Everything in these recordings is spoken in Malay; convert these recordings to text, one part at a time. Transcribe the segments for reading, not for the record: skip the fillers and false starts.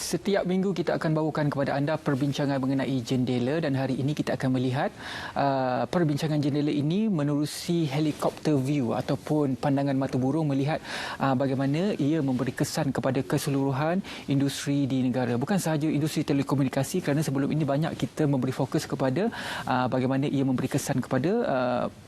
Setiap minggu kita akan bawakan kepada anda perbincangan mengenai jendela dan hari ini kita akan melihat perbincangan jendela ini menerusi helikopter view ataupun pandangan mata burung melihat bagaimana ia memberi kesan kepada keseluruhan industri di negara. Bukan sahaja industri telekomunikasi kerana sebelum ini banyak kita memberi fokus kepada bagaimana ia memberi kesan kepada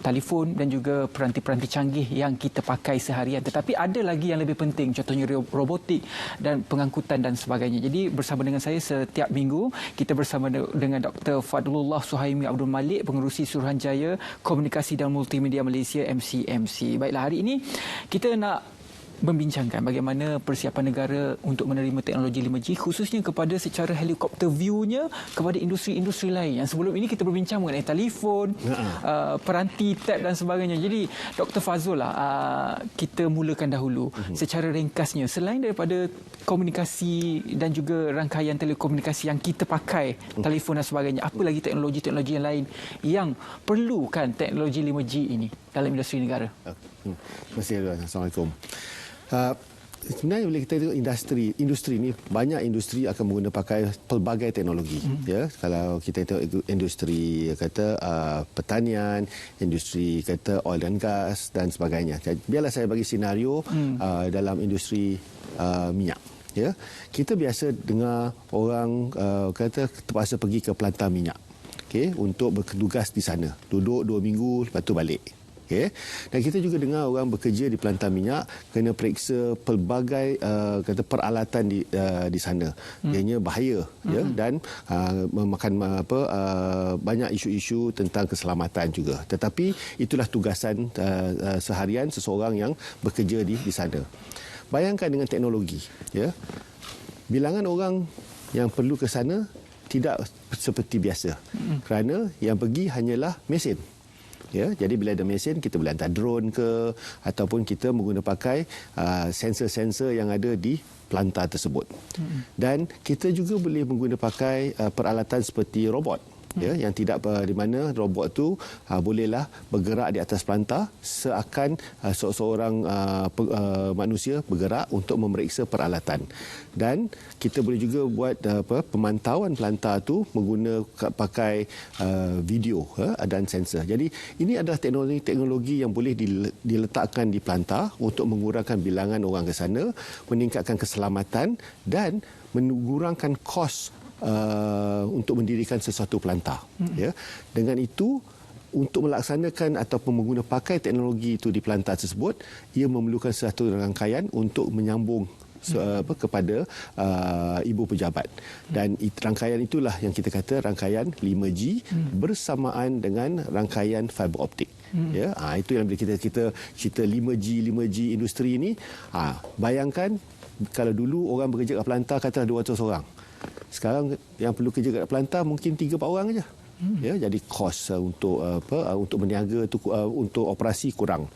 telefon dan juga peranti-peranti canggih yang kita pakai seharian. Tetapi ada lagi yang lebih penting, contohnya robotik dan pengangkutan dan sebagainya. Jadi bersama dengan saya setiap minggu kita bersama dengan Dr. Fadlullah Suhaimi Abdul Malik, Pengerusi Suruhanjaya Komunikasi dan Multimedia Malaysia MCMC. Baiklah, hari ini kita nak membincangkan bagaimana persiapan negara untuk menerima teknologi 5G khususnya kepada secara helikopter view-nya kepada industri-industri lain. Yang sebelum ini kita berbincang mengenai telefon, peranti, tab dan sebagainya. Jadi Dr. Fazul kita mulakan dahulu secara ringkasnya. Selain daripada komunikasi dan juga rangkaian telekomunikasi yang kita pakai, telefon dan sebagainya, apa lagi teknologi-teknologi yang lain yang perlukan teknologi 5G ini dalam industri negara? Terima kasih. Assalamualaikum. Sebenarnya bila kita tengok industri ni, banyak industri akan menggunakan pakai pelbagai teknologi. Ya, kalau kita tengok industri kata pertanian, industri kata oil and gas dan sebagainya. Biarlah saya bagi senario dalam industri minyak. Ya, kita biasa dengar orang kata terpaksa pergi ke pelantar minyak, okey, untuk bertugas di sana, duduk 2 minggu lepas tu balik. Okay. Dan kita juga dengar orang bekerja di pelantar minyak kena periksa pelbagai kata peralatan di sana. Ianya bahaya ya, dan memakan banyak isu-isu tentang keselamatan juga. Tetapi itulah tugasan seharian seseorang yang bekerja di sana. Bayangkan dengan teknologi, ya. Bilangan orang yang perlu ke sana tidak seperti biasa. Kerana yang pergi hanyalah mesin. Ya, jadi bila ada mesin, kita boleh hantar drone ke, ataupun kita menggunakan pakai sensor-sensor yang ada di pelantar tersebut. Dan kita juga boleh menggunakan pakai peralatan seperti robot. Ya, yang tidak di mana robot tu bolehlah bergerak di atas pelantar seakan seorang manusia bergerak untuk memeriksa peralatan. Dan kita boleh juga buat pemantauan pelantar tu menggunakan pakai video dan sensor. Jadi ini adalah teknologi yang boleh diletakkan di pelantar untuk mengurangkan bilangan orang ke sana, meningkatkan keselamatan dan mengurangkan kos untuk mendirikan sesuatu pelantar. Ya. Dengan itu, untuk melaksanakan ataupun menggunakan pakai teknologi itu di pelantar tersebut, ia memerlukan satu rangkaian untuk menyambung kepada ibu pejabat. Dan rangkaian itulah yang kita kata rangkaian 5G bersamaan dengan rangkaian fiber optik. Ya, itu yang bila kita cerita 5G industri ini. Bayangkan kalau dulu orang bekerja kat pelantar katalah 200 orang. Sekarang yang perlu kerja kat pelantar mungkin 3-4 orang saja. Ya, jadi kos untuk berniaga tu untuk operasi kurang.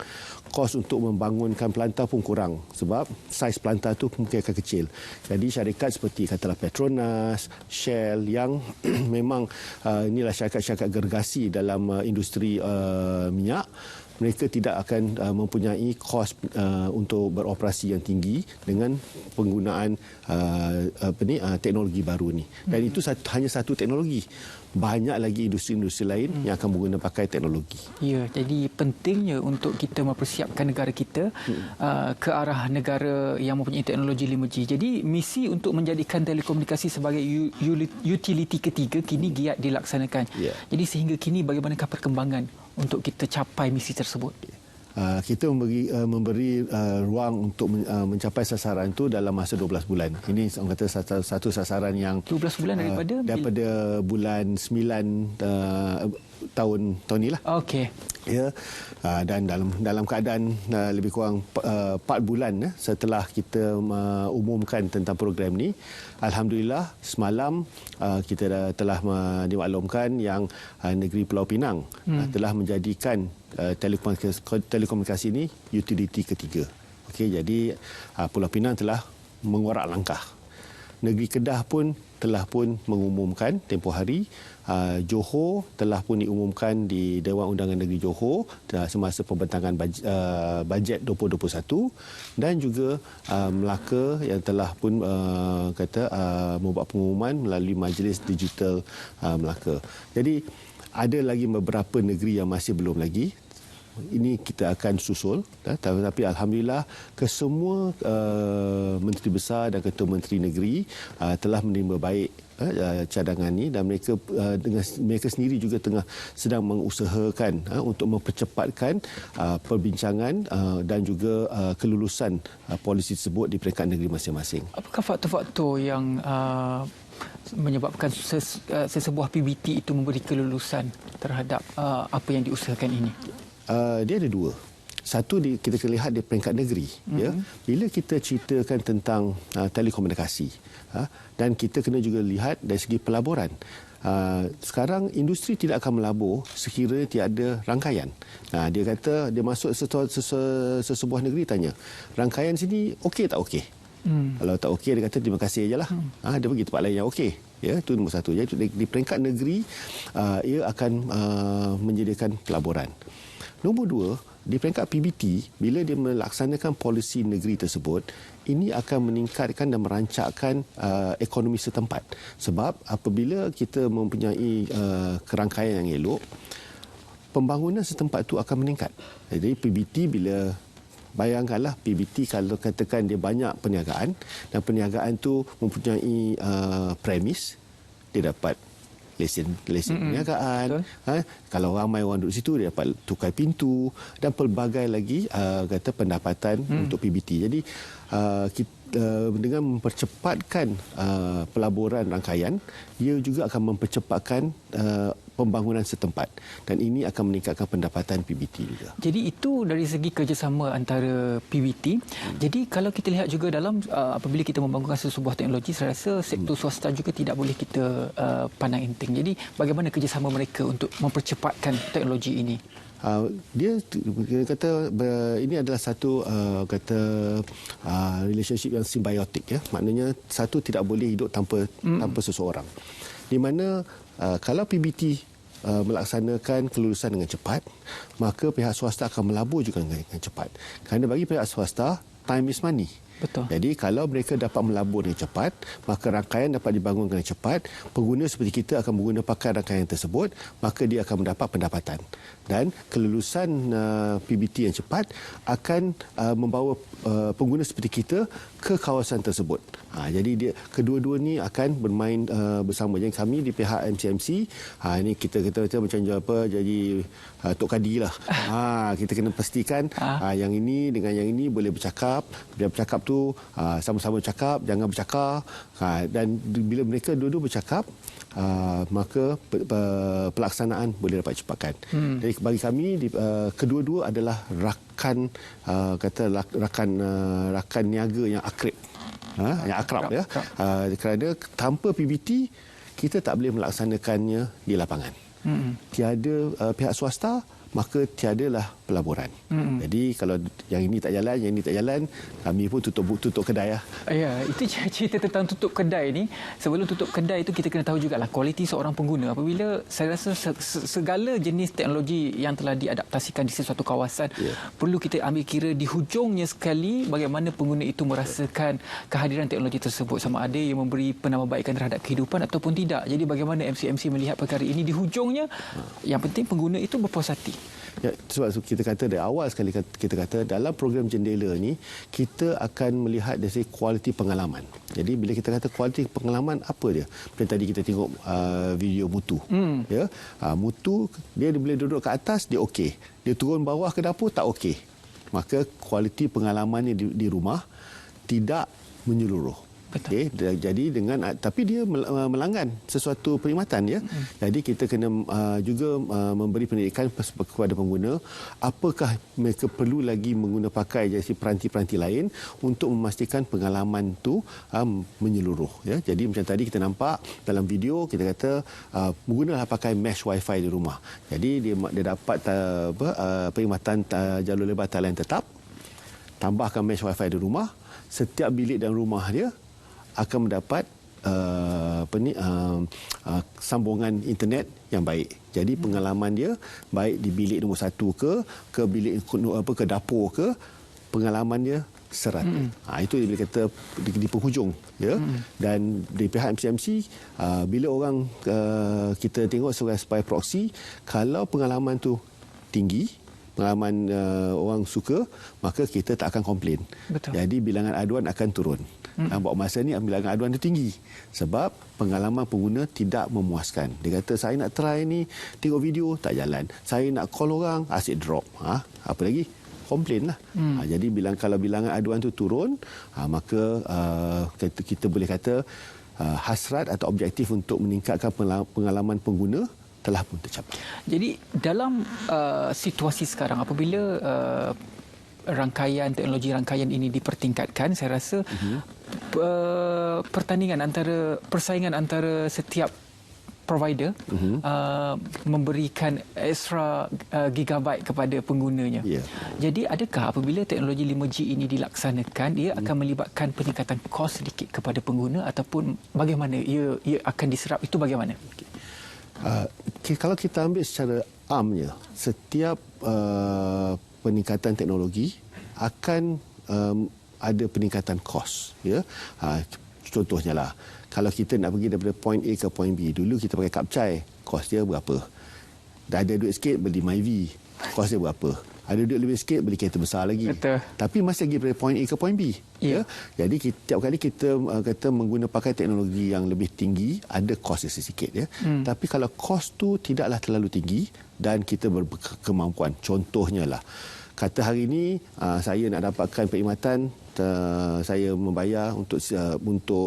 Kos untuk membangunkan pelantar pun kurang sebab saiz pelantar tu mungkin akan kecil. Jadi syarikat seperti katalah Petronas, Shell yang memang inilah syarikat-syarikat gergasi dalam industri minyak, mereka tidak akan mempunyai kos untuk beroperasi yang tinggi dengan penggunaan teknologi baru ni. Dan itu hanya satu teknologi. Banyak lagi industri-industri lain yang akan menggunakan pakai teknologi. Ya, jadi pentingnya untuk kita mempersiapkan negara kita ke arah negara yang mempunyai teknologi 5G. Jadi misi untuk menjadikan telekomunikasi sebagai utiliti ketiga kini giat dilaksanakan. Jadi sehingga kini bagaimanakah perkembangan untuk kita capai misi tersebut? Kita memberi ruang untuk mencapai sasaran itu dalam masa 12 bulan. Ini orang kata satu sasaran yang 12 bulan daripada bulan 9 tahun inilah. Okey. Ya. Dan dalam keadaan lebih kurang 4 bulan setelah kita umumkan tentang program ni, alhamdulillah semalam kita telah dimaklumkan yang negeri Pulau Pinang telah menjadikan telekomunikasi ini utiliti ketiga. Okey, jadi Pulau Pinang telah mengorak langkah. negeri Kedah pun telah pun mengumumkan tempoh hari. Johor telah pun diumumkan di Dewan Undangan Negeri Johor semasa pembentangan bajet 2021, dan juga Melaka yang telah pun membuat pengumuman melalui Majlis Digital Melaka. Jadi ada lagi beberapa negeri yang masih belum lagi. Ini kita akan susul, tapi alhamdulillah kesemua menteri besar dan ketua menteri negeri telah menerima baik cadangan ini, dan mereka sendiri juga sedang mengusahakan untuk mempercepatkan perbincangan dan juga kelulusan polisi tersebut di peringkat negeri masing-masing. Apakah faktor-faktor yang menyebabkan sesebuah PBT itu memberi kelulusan terhadap apa yang diusahakan ini? Dia ada dua. Satu, kita kena lihat di peringkat negeri. Ya. Bila kita ceritakan tentang telekomunikasi, dan kita kena juga lihat dari segi pelaburan. Sekarang industri tidak akan melabur sekiranya tiada rangkaian. Dia kata, dia masuk sesebuah negeri, tanya, rangkaian sini okey tak okey? Kalau tak okey, dia kata terima kasih ajalah. Dia pergi tempat lain yang okey. Ya, itu nombor satu. Jadi di peringkat negeri, ia akan menyediakan pelaburan. Nombor dua, di peringkat PBT, bila dia melaksanakan polisi negeri tersebut, ini akan meningkatkan dan merancakkan ekonomi setempat. Sebab apabila kita mempunyai kerangkaian yang elok, pembangunan setempat itu akan meningkat. Jadi PBT, bila bayangkanlah PBT kalau katakan dia banyak perniagaan, dan perniagaan tu mempunyai premis, dia dapat lesen perniagaan. Kalau ramai orang duduk situ, dia dapat tukar pintu dan pelbagai lagi pendapatan untuk PBT. Jadi dengan mempercepatkan pelaburan rangkaian, ia juga akan mempercepatkan pembangunan setempat, dan ini akan meningkatkan pendapatan PBT juga. Jadi itu dari segi kerjasama antara PBT. Jadi kalau kita lihat juga dalam apabila kita membangunkan sesebuah teknologi, saya rasa sektor swasta juga tidak boleh kita pandang enteng. Jadi bagaimana kerjasama mereka untuk mempercepatkan teknologi ini? Dia kata ini adalah satu relationship yang simbiotik, ya. Maknanya satu tidak boleh hidup tanpa seseorang. Di mana kalau PBT melaksanakan kelulusan dengan cepat, maka pihak swasta akan melabur juga dengan cepat. Kerana bagi pihak swasta, time is money. Betul. Jadi kalau mereka dapat melabur dengan cepat, maka rangkaian dapat dibangun dengan cepat. Pengguna seperti kita akan menggunakan pakai rangkaian tersebut, maka dia akan mendapat pendapatan. Dan kelulusan PBT yang cepat akan membawa pengguna seperti kita ke kawasan tersebut. Jadi kedua-dua ni akan bermain bersama. Jadi kami di pihak MCMC, ini kita macam jadi Tok Kadi lah. Kita kena pastikan yang ini dengan yang ini boleh bercakap. Bila bercakap tu sama-sama cakap, jangan bercakap. Dan bila mereka dua-dua bercakap, maka pelaksanaan boleh dapat cepatkan. Jadi bagi kami kedua-dua adalah rakan niaga yang akrab. Yang akrab, ya. Kerana tanpa PBT kita tak boleh melaksanakannya di lapangan. Tiada pihak swasta, maka tiadalah pelaburan. Jadi kalau yang ini tak jalan, yang ini tak jalan, kami pun tutup kedai lah. Ya, itu cerita tentang tutup kedai ni. Sebelum tutup kedai itu kita kena tahu jugalah kualiti seorang pengguna. Apabila saya rasa segala jenis teknologi yang telah diadaptasikan di sesuatu kawasan, perlu kita ambil kira di hujungnya sekali bagaimana pengguna itu merasakan kehadiran teknologi tersebut, sama ada yang memberi penambahbaikan terhadap kehidupan ataupun tidak. Jadi bagaimana MCMC melihat perkara ini di hujungnya, yang penting pengguna itu berpuas hati. Ya, sebab kita kata dari awal sekali, kita kata dalam program jendela ni kita akan melihat dari segi kualiti pengalaman. Jadi bila kita kata kualiti pengalaman, apa dia? Seperti tadi kita tengok video Mutu. Ya, Mutu dia boleh duduk ke atas, dia okey. Dia turun bawah ke dapur, tak okey. Maka kualiti pengalamannya di rumah tidak menyeluruh. Okay, jadi tapi dia melanggan sesuatu perkhidmatan, ya. Jadi kita kena juga memberi pendidikan kepada pengguna, apakah mereka perlu lagi menggunakan pakai jadi peranti-peranti lain untuk memastikan pengalaman tu menyeluruh, ya. Jadi macam tadi kita nampak dalam video, kita kata menggunakan pakai mesh wifi di rumah. Jadi dia dapat perkhidmatan jalur lebar talian tetap, tambahkan mesh wifi di rumah, setiap bilik dalam rumah dia akan mendapat sambungan internet yang baik. Jadi pengalaman dia baik di bilik nombor 1 ke bilik ke dapur ke, pengalaman dia serata. Itu dia kata di penghujung, ya. Dan di pihak MCMC, bila orang kita tengok sebagai proxy, kalau pengalaman tu tinggi, pengalaman orang suka, maka kita tak akan komplain. Betul. Jadi bilangan aduan akan turun. Buat masa ni bilangan aduan itu tinggi sebab pengalaman pengguna tidak memuaskan. Dia kata saya nak try ni, tengok video tak jalan. Saya nak call orang, asyik drop. Apa lagi? Komplain lah. Jadi kalau bilangan aduan itu turun, maka kita boleh kata hasrat atau objektif untuk meningkatkan pengalaman pengguna telah pun tercapai. Jadi dalam situasi sekarang apabila teknologi rangkaian ini dipertingkatkan, saya rasa persaingan antara setiap provider memberikan extra gigabyte kepada penggunanya. Yeah. Jadi adakah apabila teknologi 5G ini dilaksanakan, ia akan melibatkan peningkatan kos sedikit kepada pengguna ataupun bagaimana ia akan diserap, itu bagaimana? Kalau kita ambil secara amnya, setiap peningkatan teknologi akan ada peningkatan kos, ya. Contohnya lah, kalau kita nak pergi daripada point A ke point B, dulu kita pakai kapcai, kos dia berapa? Dah ada duit sikit beli MyV, kos dia berapa? Ada duit lebih sikit beli kereta besar lagi. Betul. Tapi masih lagi daripada point A ke point B. Ya. Jadi tiap kali kita kata mengguna pakai teknologi yang lebih tinggi, ada kos dia sedikit, ya. Tapi kalau kos tu tidaklah terlalu tinggi dan kita berkemampuan, contohnya lah, kata hari ini saya nak dapatkan perkhidmatan, saya membayar untuk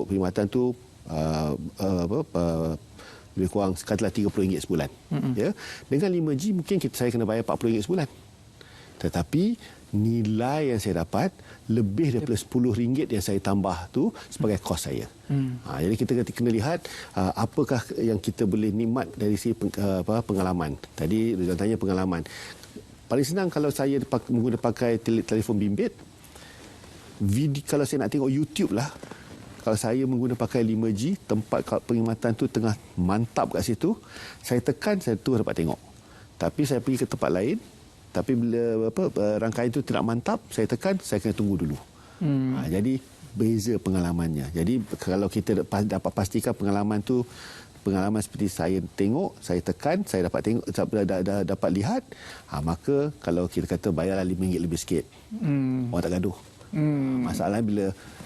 perkhidmatan tu lebih kurang katalah RM30 sebulan. Ya. Dengan 5G mungkin saya kena bayar RM40 sebulan. Tetapi nilai yang saya dapat lebih daripada RM10 yang saya tambah tu sebagai kos saya. Jadi kita kena lihat apakah yang kita boleh nikmat dari segi pengalaman. Tadi Rizwan tanya pengalaman. Paling senang kalau saya menggunakan pakai telefon bimbit, kalau saya nak tengok YouTube lah, kalau saya menggunakan pakai 5G, tempat perkhidmatan tu tengah mantap kat situ, saya tekan, saya tu dapat tengok. Tapi saya pergi ke tempat lain, tapi bila rangkaian itu tidak mantap, saya tekan, saya kena tunggu dulu. Jadi beza pengalamannya. Jadi kalau kita dapat pastikan pengalaman seperti saya tengok, saya tekan, saya dapat tengok, dapat lihat, maka kalau kita kata bayarlah RM5 lebih sikit, orang tak gaduh. Masalahnya bila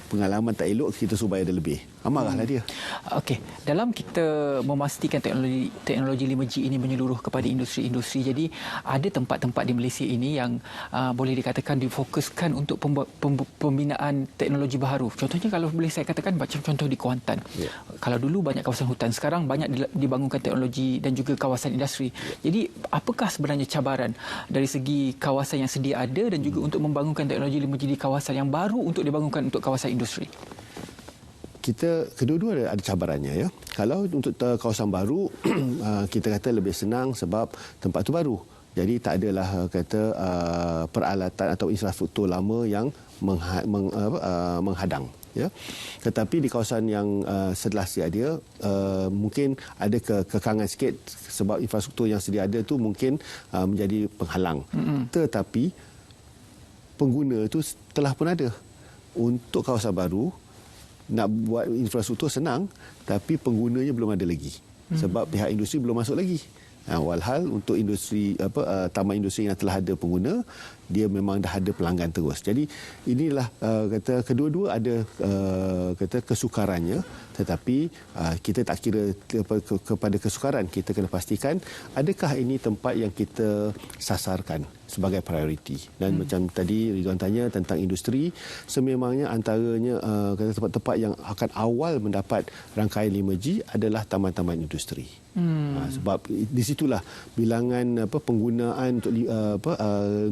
pengalaman tak elok, kita suruh bayar dia lebih. Marahlah dia. Okey, dalam kita memastikan teknologi 5G ini menyeluruh kepada industri-industri, jadi ada tempat-tempat di Malaysia ini yang boleh dikatakan difokuskan untuk pembinaan teknologi baharu. Contohnya kalau boleh saya katakan macam contoh di Kuantan. Yeah. Kalau dulu banyak kawasan hutan, sekarang banyak dibangunkan teknologi dan juga kawasan industri. Jadi apakah sebenarnya cabaran dari segi kawasan yang sedia ada dan juga untuk membangunkan teknologi 5G di kawasan yang baru untuk dibangunkan untuk kawasan industri? Kedua-dua ada cabarannya, ya. Kalau untuk kawasan baru kita kata lebih senang sebab tempat tu baru. Jadi tak adalah peralatan atau infrastruktur lama yang menghadang, ya. Tetapi di kawasan yang setelah sedia ada, mungkin ada kekangan sikit sebab infrastruktur yang sedia ada tu mungkin menjadi penghalang. Tetapi pengguna itu telah pun ada. Untuk kawasan baru, nak buat infrastruktur senang, tapi penggunanya belum ada lagi. Sebab pihak industri belum masuk lagi. Walhal untuk industri taman industri yang telah ada pengguna, dia memang dah ada pelanggan terus. Jadi inilah kedua-dua ada kesukarannya, tetapi kita tak kira kepada kesukaran, kita kena pastikan adakah ini tempat yang kita sasarkan sebagai prioriti. Dan macam tadi Rizwan tanya tentang industri, sememangnya antaranya tempat-tempat yang akan awal mendapat rangkaian 5G adalah taman-taman industri. Sebab di situlah bilangan penggunaan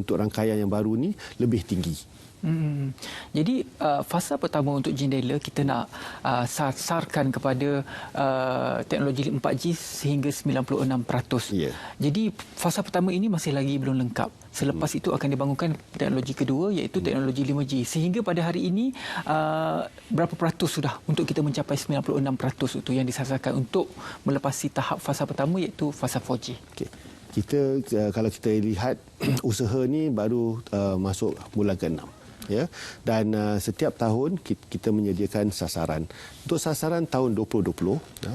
untuk rangkaian yang baru ni lebih tinggi. Jadi fasa pertama untuk jendela kita nak sasarkan kepada teknologi 4G sehingga 96%. Ya. Jadi fasa pertama ini masih lagi belum lengkap. Selepas itu akan dibangunkan teknologi kedua iaitu teknologi 5G. Sehingga pada hari ini berapa peratus sudah untuk kita mencapai 96% itu yang disasarkan untuk melepasi tahap fasa pertama iaitu fasa 4G. Okay. Kita kalau kita lihat usaha ni baru masuk bulan ke-6. Ya, dan setiap tahun kita menyediakan sasaran. Untuk sasaran tahun 2020,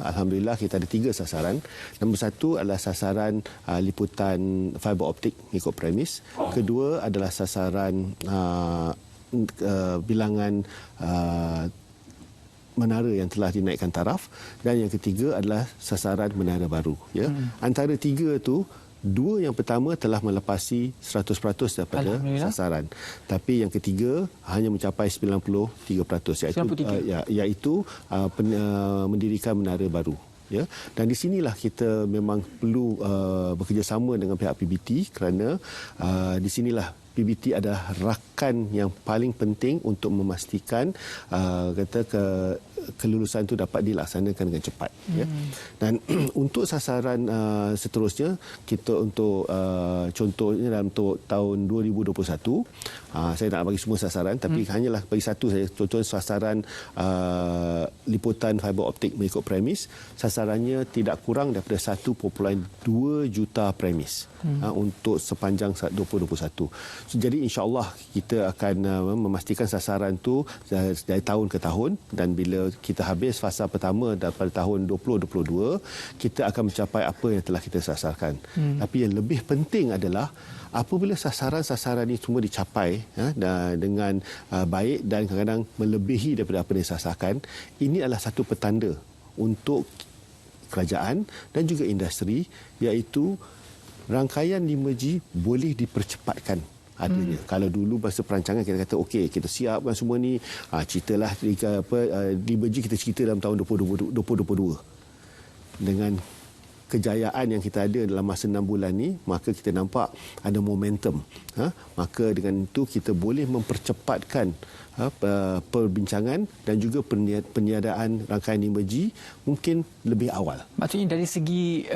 alhamdulillah kita ada 3 sasaran. Nombor 1 adalah sasaran liputan fiber optik mengikut premis. Kedua adalah sasaran bilangan menara yang telah dinaikkan taraf, dan yang ketiga adalah sasaran menara baru. Ya, antara 3 tu, 2 yang pertama telah melepasi 100% daripada sasaran. Tapi yang ketiga hanya mencapai 93%, iaitu mendirikan menara baru. Ya, dan di sinilah kita memang perlu bekerjasama dengan pihak PBT kerana di sinilah PBT adalah rakan yang paling penting untuk memastikan kelulusan itu dapat dilaksanakan dengan cepat. Ya. Dan untuk sasaran seterusnya, kita untuk contohnya dalam tahun 2021, saya nak bagi semua sasaran tapi hanyalah bagi satu saja. Contoh sasaran liputan fiber optik mengikut premis, sasarannya tidak kurang daripada 1.2 juta premis untuk sepanjang 2021. Jadi insya-Allah kita akan memastikan sasaran itu dari tahun ke tahun, dan bila kita habis fasa pertama daripada tahun 2022, kita akan mencapai apa yang telah kita sasarkan. Tapi yang lebih penting adalah apabila sasaran-sasaran ini semua dicapai dengan baik dan kadang-kadang melebihi daripada apa yang disasarkan, ini adalah satu petanda untuk kerajaan dan juga industri, iaitu rangkaian 5G boleh dipercepatkan adanya. Kalau dulu masa perancangan kita kata okey, kita siapkan semua ni, ceritalah 5G kita cerita dalam tahun 2022. Dengan kejayaan yang kita ada dalam masa 6 bulan ni, maka kita nampak ada momentum. Maka dengan itu kita boleh mempercepatkan perbincangan dan juga peniadaan rangkaian 5G mungkin lebih awal. Maksudnya dari segi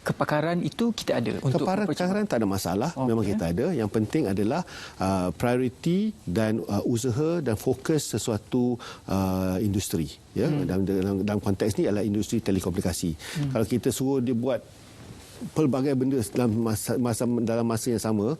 kepakaran itu kita ada untuk kepakaran tak ada masalah, memang kita ada. Yang penting adalah prioriti dan usaha dan fokus sesuatu industri. Ya, dalam konteks ni adalah industri telekomunikasi. Kalau kita suruh dia buat pelbagai benda dalam masa yang sama,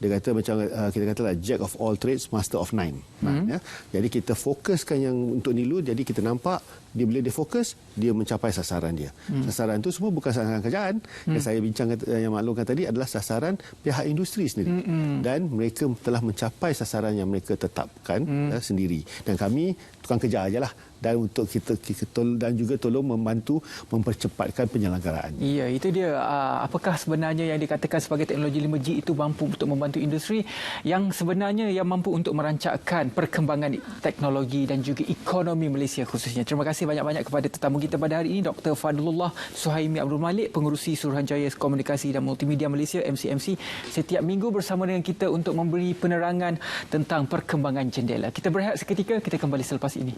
dia kata macam kita katalah jack of all trades, master of none. Ya. Jadi kita fokuskan yang untuk Nilu, jadi kita nampak dia bila dia fokus, dia mencapai sasaran dia. Sasaran itu semua bukan sasaran kerajaan. Yang saya bincang, yang maklumkan tadi adalah sasaran pihak industri sendiri. Dan mereka telah mencapai sasaran yang mereka tetapkan sendiri. Dan kami tukang kejar ajalah, dan untuk kita dan juga tolong membantu mempercepatkan penyelenggaraan. Ya, itu dia. Apakah sebenarnya yang dikatakan sebagai teknologi 5G itu mampu untuk membantu industri yang sebenarnya yang mampu untuk merancangkan perkembangan teknologi dan juga ekonomi Malaysia khususnya. Terima kasih banyak-banyak kepada tetamu kita pada hari ini, Dr. Fadlullah Suhaimi Abdul Malik, Pengerusi Suruhanjaya Komunikasi dan Multimedia Malaysia (MCMC), setiap minggu bersama dengan kita untuk memberi penerangan tentang perkembangan jendela. Kita berehat seketika, kita kembali selepas ini.